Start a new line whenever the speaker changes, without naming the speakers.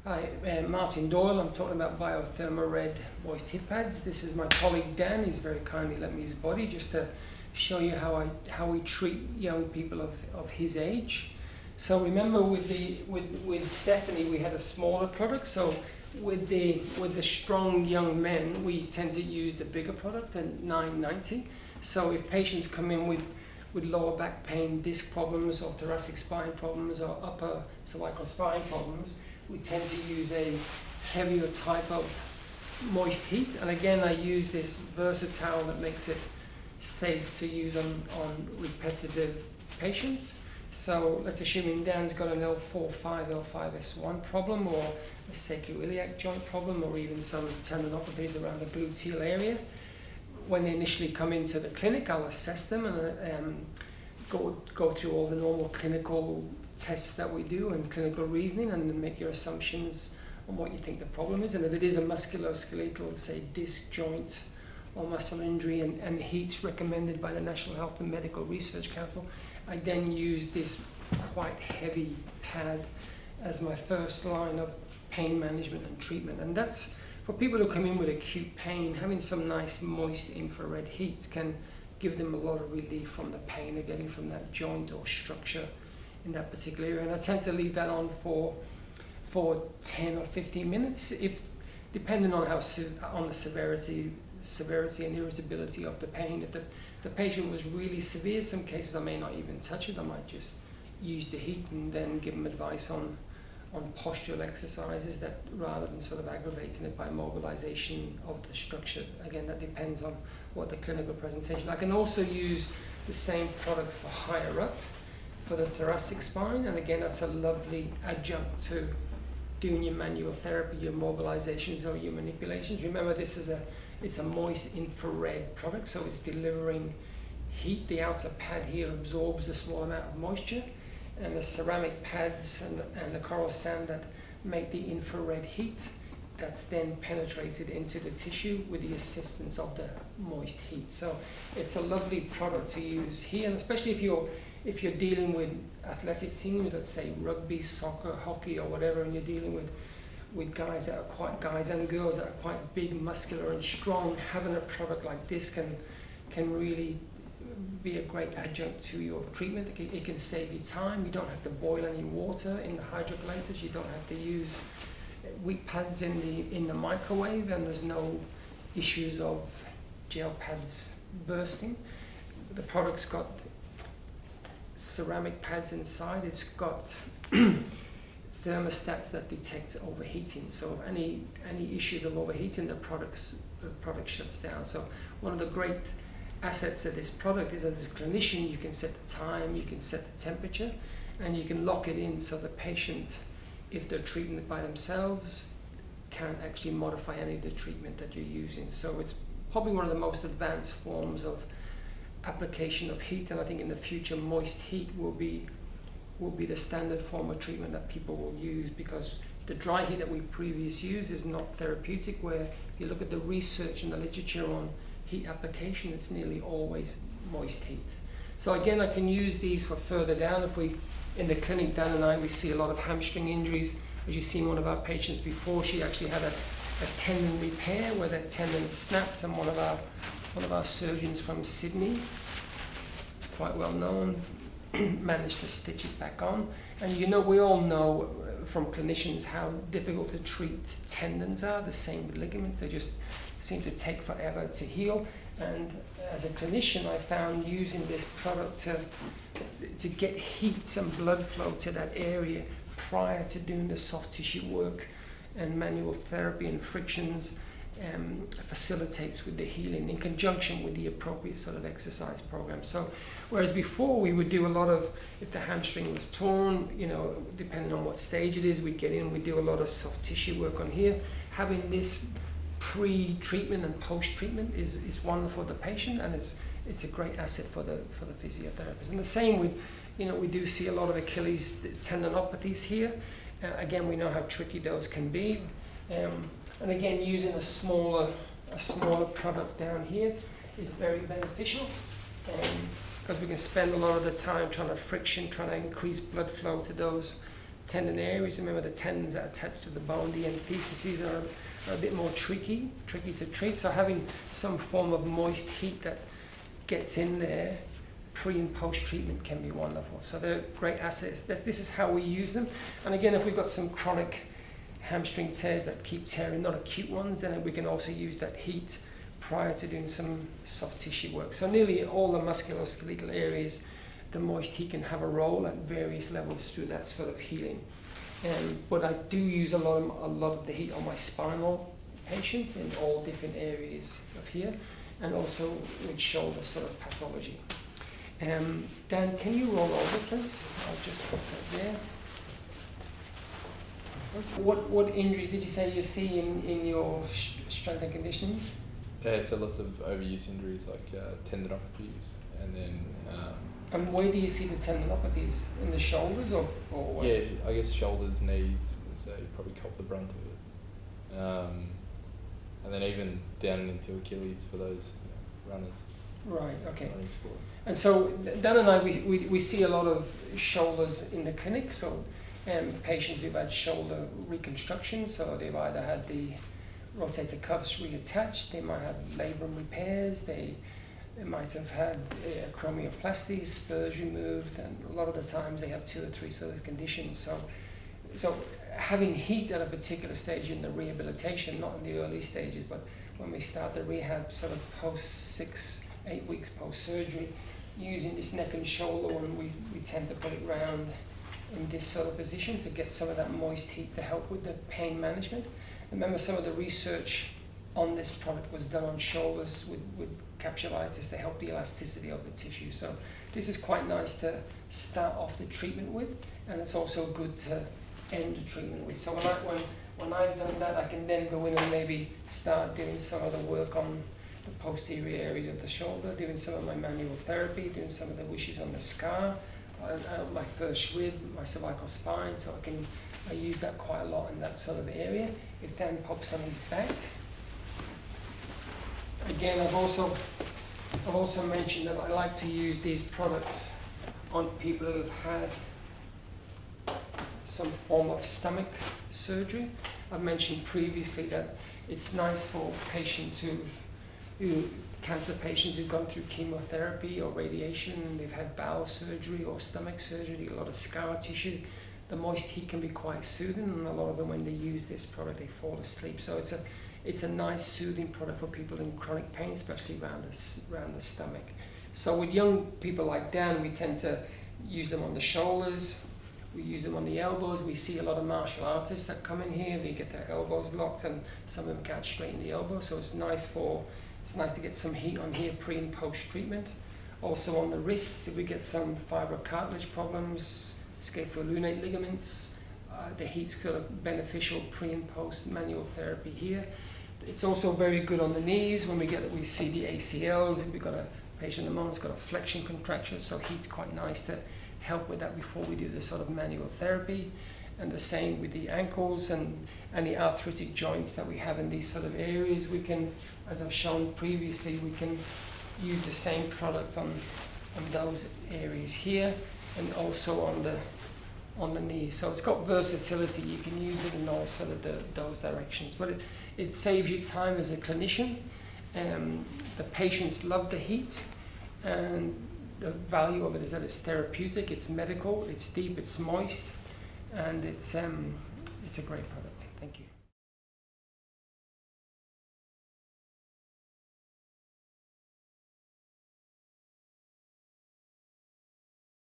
Hi, Martin Doyle. I'm talking about Biotherma Red Moist Hip Pads. This is my colleague Dan. He's very kindly lent me his body just to show you how we treat young people of his age. So remember with Stephanie we had a smaller product. So with the strong young men we tend to use the bigger product at $9.90. So if patients come in with lower back pain, disc problems, or thoracic spine problems, or upper cervical spine problems, we tend to use a heavier type of moist heat. And again, I use this versatile that makes it safe to use on repetitive patients. So let's assume Dan's got an L4-5, L5-S1 problem, or a sacroiliac joint problem, or even some tendinopathies around the gluteal area. When they initially come into the clinic, I'll assess them and go through all the normal clinical tests that we do and clinical reasoning, and then make your assumptions on what you think the problem is. And if it is a musculoskeletal, say disc joint or muscle injury, and heat's recommended by the National Health and Medical Research Council, I then use this quite heavy pad as my first line of pain management and treatment. And that's for people who come in with acute pain. Having some nice moist infrared heat can give them a lot of relief from the pain they're getting from that joint or structure in that particular area. And I tend to leave that on for 10 or 15 minutes, if depending on on the severity and irritability of the pain. If the patient was really severe, some cases I may not even touch it. I might just use the heat and then give them advice on postural exercises, that rather than sort of aggravating it by mobilization of the structure. Again, that depends on what the clinical presentation. I can also use the same product for higher up, for the thoracic spine, and again that's a lovely adjunct to doing your manual therapy, your mobilizations or your manipulations. Remember, it's a moist infrared product, so it's delivering heat. The outer pad here absorbs a small amount of moisture, and the ceramic pads and the coral sand that make the infrared heat, that's then penetrated into the tissue with the assistance of the moist heat. So it's a lovely product to use here, and especially if you're dealing with athletic teams, let's say rugby, soccer, hockey, or whatever, and you're dealing with guys and girls that are quite big, muscular, and strong, having a product like this can really be a great adjunct to your treatment. It can save you time. You don't have to boil any water in the hydrocolators. You don't have to use weak pads in the microwave, and there's no issues of gel pads bursting. The product's got ceramic pads inside. It's got thermostats that detect overheating. So if any issues of overheating, the product shuts down. So one of the great assets of this product is, as a clinician, you can set the time, you can set the temperature, and you can lock it in so the patient, if they're treating it by themselves, can actually modify any of the treatment that you're using. So it's probably one of the most advanced forms of application of heat, and I think in the future moist heat will be the standard form of treatment that people will use, because the dry heat that we previously used is not therapeutic, where if you look at the research and the literature on heat application, it's nearly always moist heat. So again, I can use these for further down. If we, in the clinic, Dan and I, we see a lot of hamstring injuries. As you've seen one of our patients before, she actually had a tendon repair where that tendon snapped, and one of our surgeons from Sydney, it's quite well known, managed to stitch it back on. And we all know from clinicians how difficult to treat tendons are. The same with ligaments, they just seem to take forever to heal. And as a clinician, I found using this product to get heat and blood flow to that area prior to doing the soft tissue work and manual therapy and frictions facilitates with the healing in conjunction with the appropriate sort of exercise program. So whereas before we would do a lot of, if the hamstring was torn, depending on what stage it is, we'd get in, we'd do a lot of soft tissue work on here. Having this pre-treatment and post-treatment is wonderful for the patient, and it's a great asset for the physiotherapist. And the same with, we do see a lot of Achilles tendinopathies here. Again, we know how tricky those can be. And again, using a smaller product down here is very beneficial, because we can spend a lot of the time trying to increase blood flow to those tendon areas. Remember, the tendons that are attached to the bone, the entheses are a bit more tricky to treat. So having some form of moist heat that gets in there pre and post treatment can be wonderful. So they're great assets. This is how we use them. And again, if we've got some chronic hamstring tears that keep tearing, not acute ones, then we can also use that heat prior to doing some soft tissue work. So nearly all the musculoskeletal areas, the moist heat can have a role at various levels through that sort of healing. But I do use a lot of the heat on my spinal patients in all different areas of here, and also with shoulder sort of pathology. Dan, can you roll over, please? I'll just put that there. What injuries did you say you see in your strength and conditioning?
Yeah, so lots of overuse injuries like tendinopathies, and then
and where do you see the tendinopathies? In the shoulders or what?
Yeah, I guess shoulders, knees, so you probably cop the brunt of it. And then even down into Achilles for those runners.
Right, okay.
Running sports.
And so Dan and I, we see a lot of shoulders in the clinic, so patients who've had shoulder reconstruction, so they've either had the rotator cuffs reattached, they might have labrum repairs, they might have had acromioplasty, spurs removed, and a lot of the times they have 2 or 3 sort of conditions. So having heat at a particular stage in the rehabilitation, not in the early stages, but when we start the rehab sort of post 6-8 weeks post-surgery, using this neck and shoulder one, we tend to put it round in this sort of position to get some of that moist heat to help with the pain management. Remember, some of the research on this product was done on shoulders with capsulitis to help the elasticity of the tissue. So this is quite nice to start off the treatment with, and it's also good to end the treatment with. So when I've done that, I can then go in and maybe start doing some of the work on the posterior areas of the shoulder, doing some of my manual therapy, doing some of the wishes on the scar, my first rib, my cervical spine, so I use that quite a lot in that sort of area. If Dan pops on his back, again, I've also mentioned that I like to use these products on people who have had some form of stomach surgery. I've mentioned previously that it's nice for patients cancer patients who've gone through chemotherapy or radiation, they've had bowel surgery or stomach surgery, a lot of scar tissue. The moist heat can be quite soothing, and a lot of them, when they use this product, they fall asleep. So it's a nice soothing product for people in chronic pain, especially around the stomach. So with young people like Dan, we tend to use them on the shoulders, we use them on the elbows. We see a lot of martial artists that come in here, they get their elbows locked, and some of them can't straighten the elbow, so it's nice to get some heat on here pre and post treatment. Also on the wrists, if we get some fibrocartilage problems, scapholunate ligaments, the heat's got a beneficial pre and post manual therapy here. It's also very good on the knees when we see the ACLs. If we've got a patient at the moment who's got a flexion contraction, so heat's quite nice to help with that before we do the sort of manual therapy. And the same with the ankles and the arthritic joints that we have in these sort of areas. We can, as I've shown previously, we can use the same product on those areas here, and also on the knee. So it's got versatility. You can use it in all sort of those directions. But it saves you time as a clinician. The patients love the heat, and the value of it is that it's therapeutic, it's medical, it's deep, it's moist, and it's a great product. Thank you.